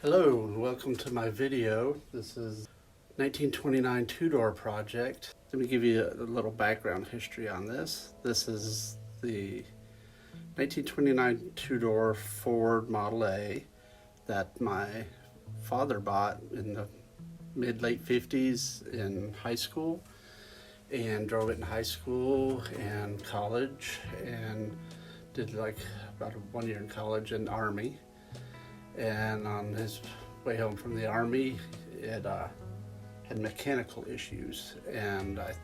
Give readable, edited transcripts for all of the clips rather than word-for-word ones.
Hello and welcome to my video. This is 1929 Tudor project. Let me give you a little background history on this. This is the 1929 Tudor Ford Model A that my father bought in the mid-late 50s in high school, and drove it in high school and college, and did like about 1 year in college and Army. And on his way home from the Army, it had mechanical issues, and I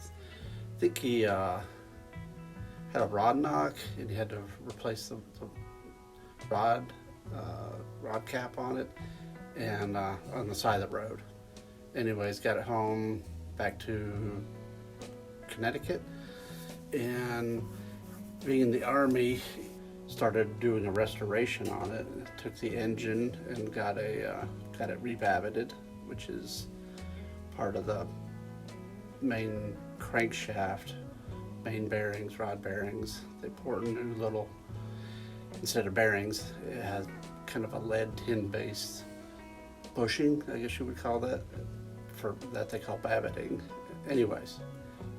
think he had a rod knock, and he had to replace the rod cap on it, and on the side of the road. Anyways, got it home back to Connecticut, and being in the Army, started doing a restoration on it. Took the engine and got it rebabbitted, which is part of the main crankshaft, main bearings, rod bearings. They poured new little, instead of bearings, it has kind of a lead tin based bushing, I guess you would call that, for that they call babbitting. Anyways,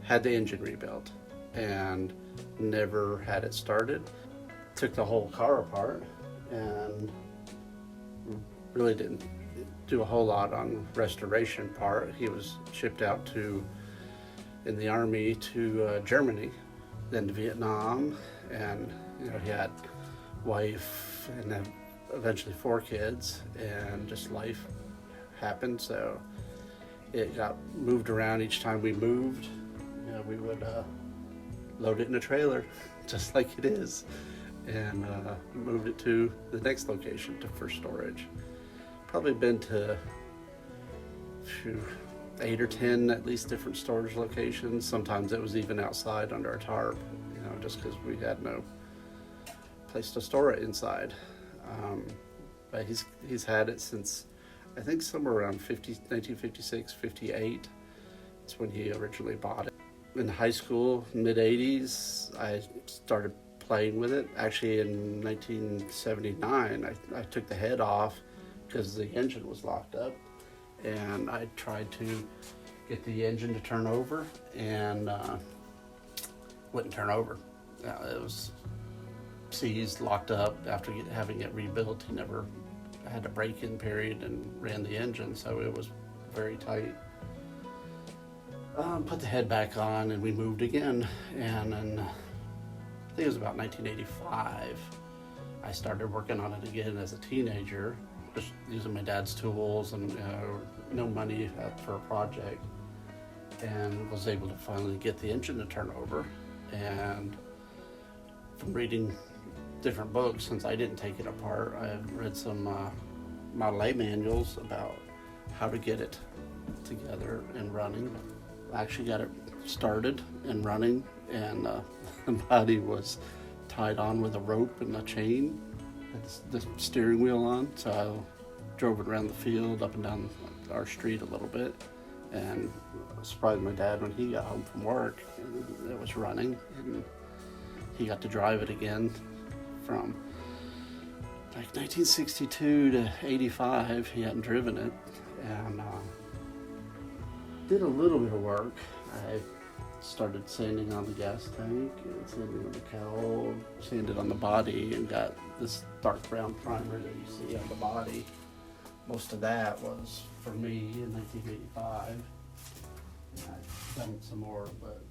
had the engine rebuilt and never had it started. Took the whole car apart and really didn't do a whole lot on restoration part. He was shipped out in the Army to Germany, then to Vietnam, and he had wife and then eventually 4 kids, and just life happened, so it got moved around each time we moved. We would load it in a trailer just like it is, and moved it to the next location for storage. Probably been to 8 or 10 at least different storage locations. Sometimes it was even outside under a tarp, just because we had no place to store it inside. But he's had it since I think somewhere around 1956, 58. That's when he originally bought it. In high school, mid-80s, I started playing with it. Actually, in 1979, I took the head off because the engine was locked up, and I tried to get the engine to turn over, and wouldn't turn over. It was seized, locked up. After having it rebuilt, he never had a break-in period and ran the engine, so it was very tight. Put the head back on, and we moved again, and then I think it was about 1985, I started working on it again as a teenager, just using my dad's tools and no money for a project, and was able to finally get the engine to turn over. And from reading different books, since I didn't take it apart, I read some Model A manuals about how to get it together and running. I actually got it started and running, and the body was tied on with a rope and a chain, the steering wheel on. So I drove it around the field, up and down our street a little bit, and surprised my dad when he got home from work and it was running, and he got to drive it again from like 1962 to 85. He hadn't driven it, and did a little bit of work. I started sanding on the gas tank and sanding on the cowl, sanded on the body, and got this dark brown primer that you see on the body. Most of that was for me in 1985. I've done some more, but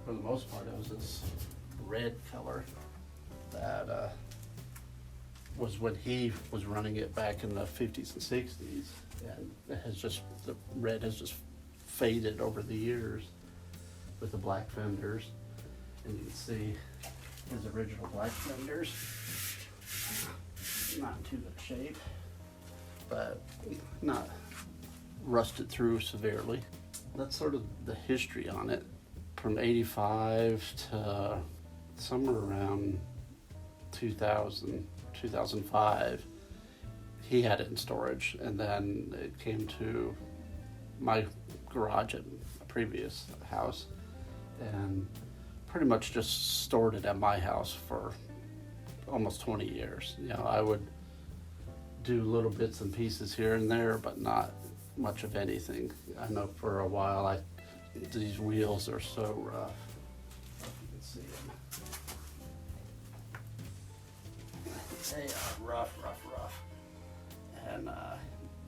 for the most part it was this red color that was when he was running it back in the 50s and 60s, and the red has just faded over the years with the black fenders, and you can see his original black fenders. Not in too good shape, but not rusted through severely. That's sort of the history on it. From 85 to somewhere around 2000, 2005, he had it in storage, and then it came to my garage at a previous house, and pretty much just stored it at my house for almost 20 years. I would do little bits and pieces here and there, but not much of anything. I know for a while these wheels are so rough. You can see them. They are rough, and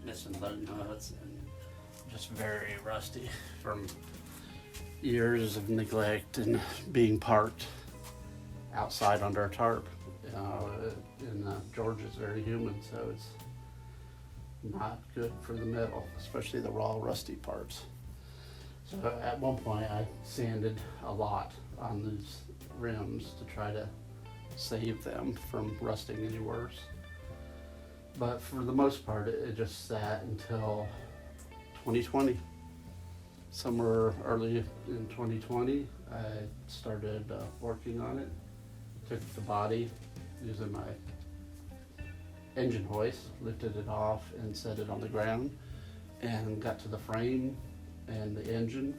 missing lug nuts and just very rusty from years of neglect and being parked outside under a tarp. Georgia's very humid, so it's not good for the metal, especially the raw rusty parts. So at one point I sanded a lot on these rims to try to save them from rusting any worse. But for the most part, it just sat until 2020. Somewhere early in 2020, I started working on it. Took the body using my engine hoist, lifted it off and set it on the ground, and got to the frame and the engine,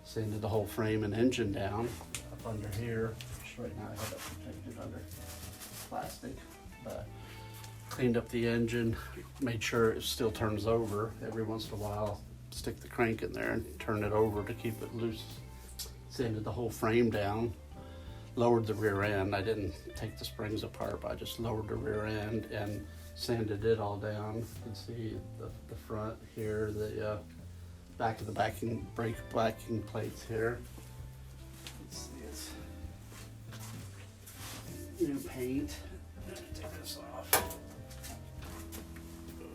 sanded the whole frame and engine down up under here, which right now I have it protected under plastic, but cleaned up the engine, made sure it still turns over. Every once in a while, stick the crank in there and turn it over to keep it loose. Sanded the whole frame down, lowered the rear end. I didn't take the springs apart, but I just lowered the rear end and sanded it all down. You can see the front here, the back of the brake backing plates here. Let's see, it's new paint. Take this off.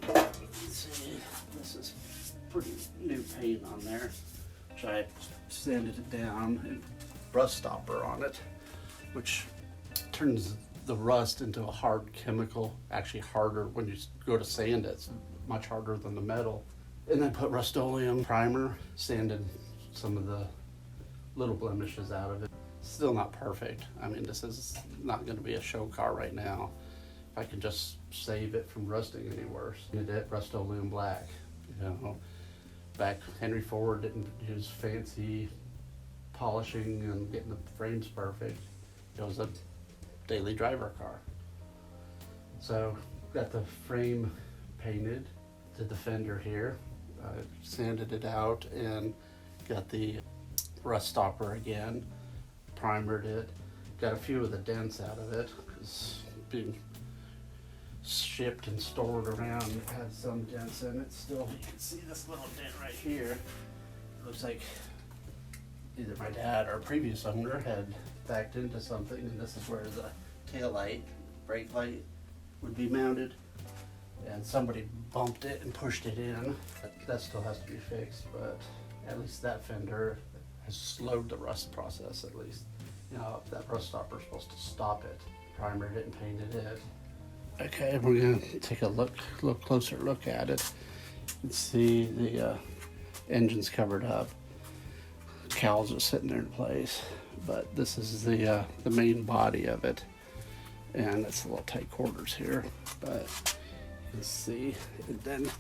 Let's see, this is pretty new paint on there, which I sanded it down and rust stopper on it, which turns the rust into a hard chemical, actually harder when you go to sand it. It's much harder than the metal. And then put Rust-Oleum primer, sanded some of the little blemishes out of it. Still not perfect. I mean, this is not going to be a show car right now. If I could just save it from rusting any worse. Did it Rust-Oleum black. You know, back Henry Ford didn't use fancy polishing and getting the frames perfect. It was a daily driver car. So got the frame painted, did the fender here, sanded it out and got the rust stopper again, primered it, got a few of the dents out of it because being shipped and stored around, it had some dents in it still. You can see this little dent right here. It looks like either my dad or a previous owner had backed into something, and this is where the tail light, brake light would be mounted, and somebody bumped it and pushed it in. That still has to be fixed, but at least that fender has slowed the rust process at least. You know, that rust stopper is supposed to stop it. Primered it and painted it. Okay, we're gonna take a closer look at it and see the engine's covered up. Cowls are sitting there in place, but this is the main body of it, and it's a little tight quarters here, but you can see. And then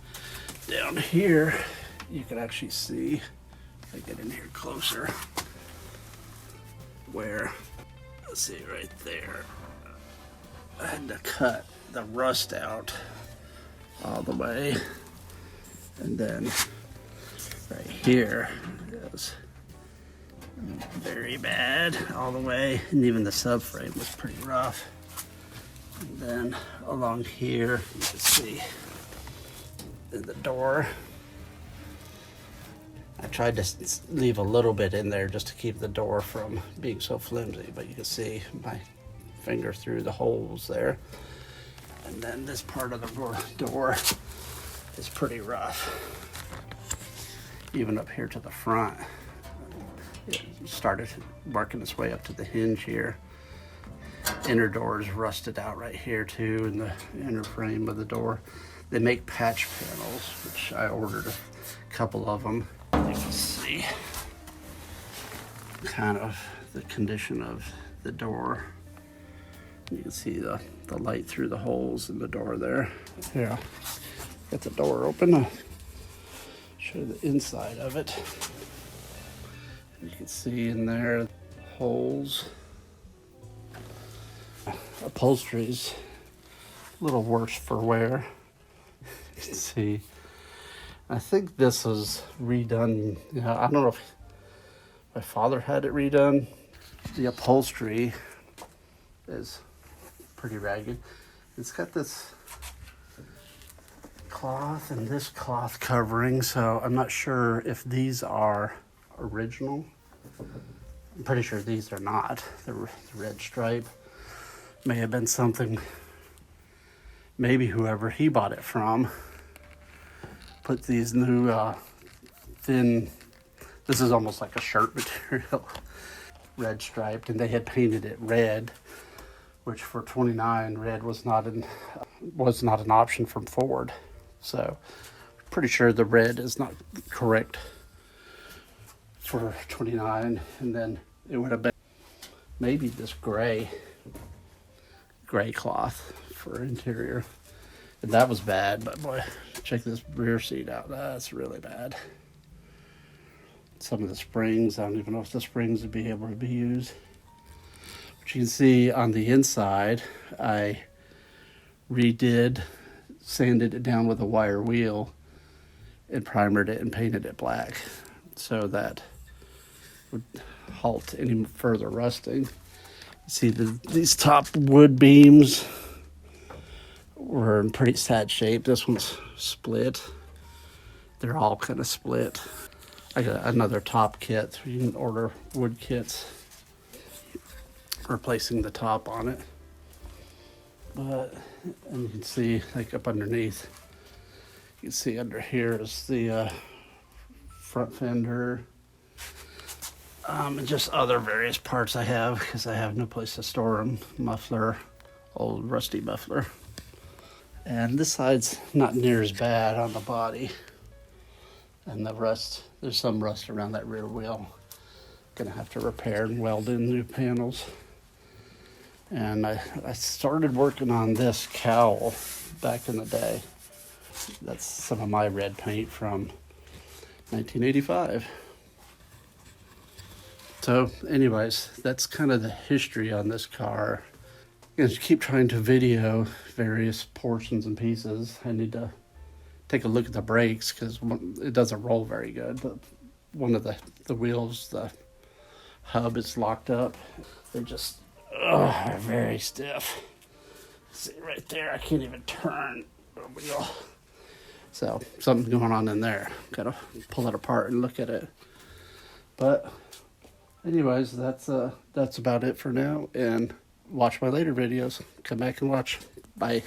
down here you can actually see, if I get in here closer, where, let's see right there, I had to cut the rust out all the way, and then right here is very bad all the way, and even the subframe was pretty rough. And then along here you can see in the door, I tried to leave a little bit in there just to keep the door from being so flimsy, but you can see my finger through the holes there. And then this part of the door is pretty rough. Even up here to the front, it started working its way up to the hinge here. Inner door is rusted out right here too, in the inner frame of the door. They make patch panels, which I ordered a couple of them. You can see kind of the condition of the door. You can see the light through the holes in the door there. Yeah, get the door open. I'll show the inside of it. You can see in there holes. Upholstery's little worse for wear. You can see, I think this is redone. Yeah, I don't know if my father had it redone. The upholstery is pretty ragged. It's got this cloth and this cloth covering, so I'm not sure if these are original. I'm pretty sure these are not. The red stripe may have been something, maybe whoever he bought it from put these new thin, this is almost like a shirt material, red striped, and they had painted it red, which for 29 red was not an option from Ford. So pretty sure the red is not correct for 29, and then it would have been maybe this gray cloth for interior, and that was bad. But boy, check this rear seat out. That's really bad. Some of the springs, I don't even know if the springs would be able to be used. But you can see on the inside, I sanded it down with a wire wheel and primered it and painted it black so that would halt any further rusting. See, these top wood beams were in pretty sad shape. This one's split. They're all kind of split. I got another top kit. You can order wood kits replacing the top on it. But, and you can see, like up underneath, you can see under here is the front fender, and just other various parts I have because I have no place to store them. Muffler, old rusty muffler. And this side's not near as bad on the body. And the rust, there's some rust around that rear wheel. Gonna have to repair and weld in new panels. And I started working on this cowl back in the day. That's some of my red paint from 1985. So anyways, that's kind of the history on this car. I'm gonna keep trying to video various portions and pieces. I need to take a look at the brakes because it doesn't roll very good. But one of the wheels, the hub is locked up. They're just they're very stiff. See right there, I can't even turn the wheel. So something's going on in there. Gotta pull it apart and look at it. But anyways, that's about it for now. And watch my later videos. Come back and watch. Bye.